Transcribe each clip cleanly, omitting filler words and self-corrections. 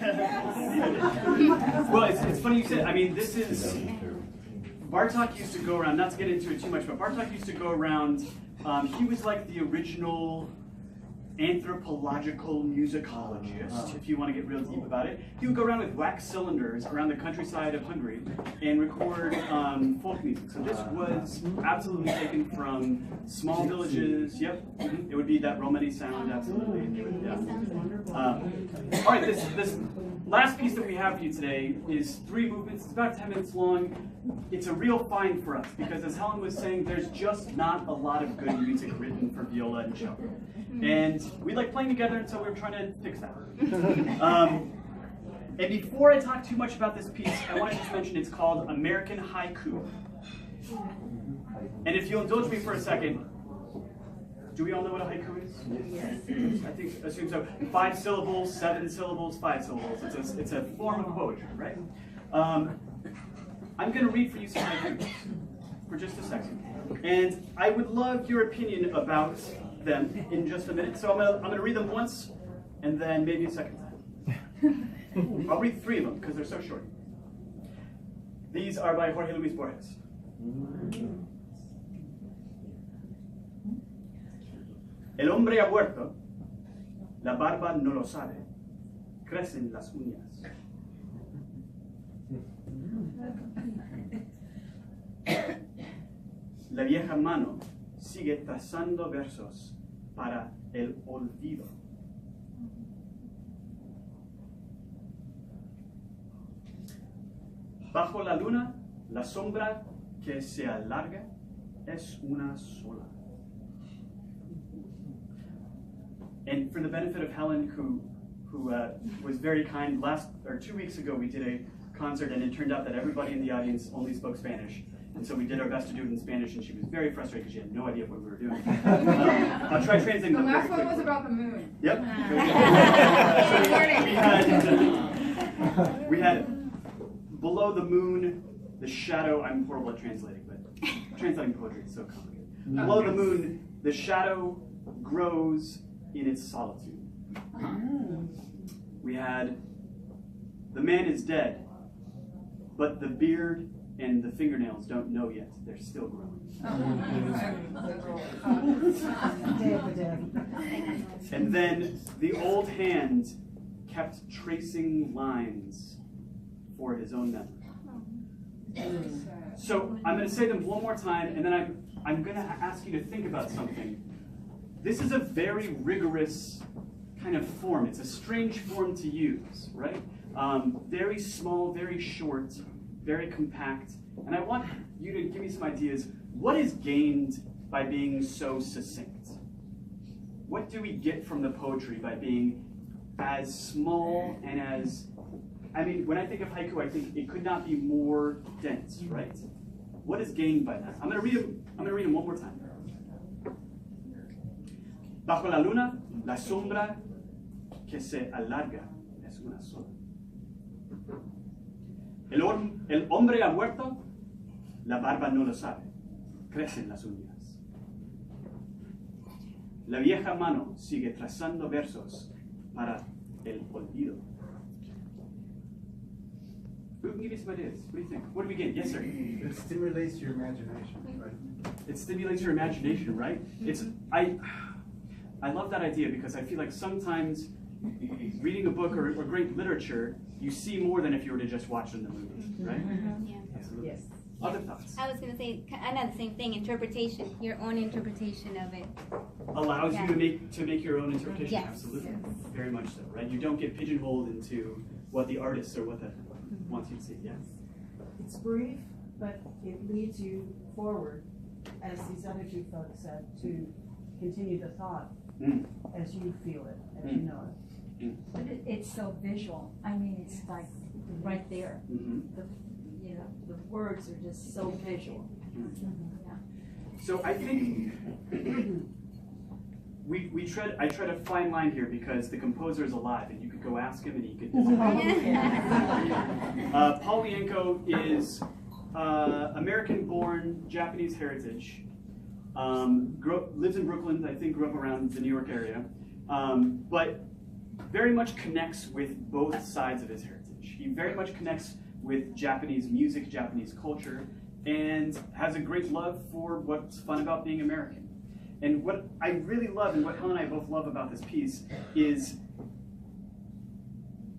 right? Well, it's funny you said, I mean, this is, Bartók used to go around, not to get into it too much, but Bartók used to go around, he was like the original anthropological musicologist, if you want to get real deep about it. He would go around with wax cylinders around the countryside of Hungary and record folk music. So this was absolutely taken from small villages. Yep, it would be that Romani sound, absolutely. And you would, yeah. All right, this last piece that we have for you today is 3 movements. It's about 10 minutes long. It's a real find for us because, as Helen was saying, there's just not a lot of good music written for viola and cello. And we like playing together, and so we're trying to fix that. And before I talk too much about this piece, I want to just mention it's called American Haiku. And if you'll indulge me for a second, do we all know what a haiku is? Yes. I assume so. 5 syllables, 7 syllables, 5 syllables. It's a form of poetry, right? I'm going to read for you some haikus for just a second. And I would love your opinion about them in just a minute. So I'm gonna read them once, and then maybe a second time. I'll read 3 of them because they're so short. These are by Jorge Luis Borges. El hombre ha muerto, la barba no lo sabe, crecen las uñas. La vieja mano sigue trazando versos para el olvido. Bajo la luna, la sombra que se alarga es una sola. And for the benefit of Helen, who was very kind, 2 weeks ago we did a concert, and it turned out that everybody in the audience only spoke Spanish. And so we did our best to do it in Spanish, and she was very frustrated because she had no idea what we were doing. I'll try translating them. The last one was about the moon. Yep. So we had below the moon, the shadow. I'm horrible at translating, but translating poetry is so complicated. Below the moon, the shadow grows in its solitude. We had the man is dead, but the beard and the fingernails don't know yet. They're still growing. And then the old hand kept tracing lines for his own memory. So I'm going to say them one more time, and then I'm going to ask you to think about something. This is a very rigorous kind of form. It's a strange form to use, right? Very small, very short, very compact. And I want you to give me some ideas. What is gained by being so succinct? What do we get from the poetry by being as small and as, I mean, when I think of haiku, I think it could not be more dense, right? What is gained by that? I'm going to read them one more time. Bajo la luna, la sombra que se alarga es una sola. El hombre ha muerto, la barba no lo sabe, crecen las uñas. La vieja mano sigue trazando versos para el olvido. We can give you some ideas. What do you think? What do we get? Yes, sir? It stimulates your imagination, right? It stimulates your imagination, right? I love that idea because I feel like sometimes reading a book or great literature, you see more than if you were to just watch it in the movie, right? Yeah. Absolutely. Yes. Other thoughts? I was going to say kind of the same thing, interpretation, your own interpretation of it. Allows you to make your own interpretation, Yes. absolutely. Very much so, right? You don't get pigeonholed into what the artist or what the wants you to see, yes? It's brief, but it leads you forward, as these other 2 folks said, to continue the thought as you feel it, as you know it. But it's so visual. I mean, it's like right there. The words are just so visual. Yeah. So I think I tread a fine line here because the composer is alive, and you could go ask him, and he could. Paul Yanko is American-born, Japanese heritage. Lives in Brooklyn, I think grew up around the New York area. But very much connects with both sides of his heritage. He very much connects with Japanese music, Japanese culture, and has a great love for what's fun about being American. And what I really love, and what Helen and I both love about this piece, is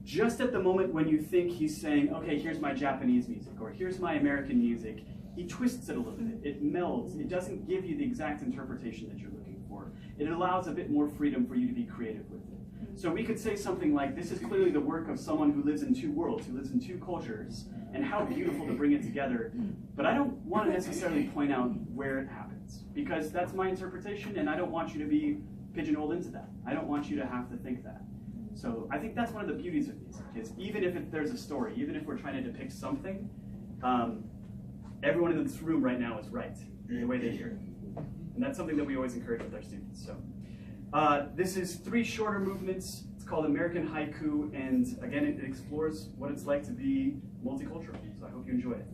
just at the moment when you think he's saying, okay, here's my Japanese music, or here's my American music, he twists it a little bit. It melds. It doesn't give you the exact interpretation that you're looking for. It allows a bit more freedom for you to be creative with it. So we could say something like, this is clearly the work of someone who lives in two worlds, who lives in two cultures, and how beautiful to bring it together. But I don't want to necessarily point out where it happens, because that's my interpretation, and I don't want you to be pigeonholed into that. I don't want you to have to think that. So I think that's one of the beauties of music, is even if there's a story, even if we're trying to depict something, everyone in this room right now is right in the way they hear it. And that's something that we always encourage with our students. So this is 3 shorter movements. It's called American Haiku, and again, it explores what it's like to be multicultural. So I hope you enjoy it.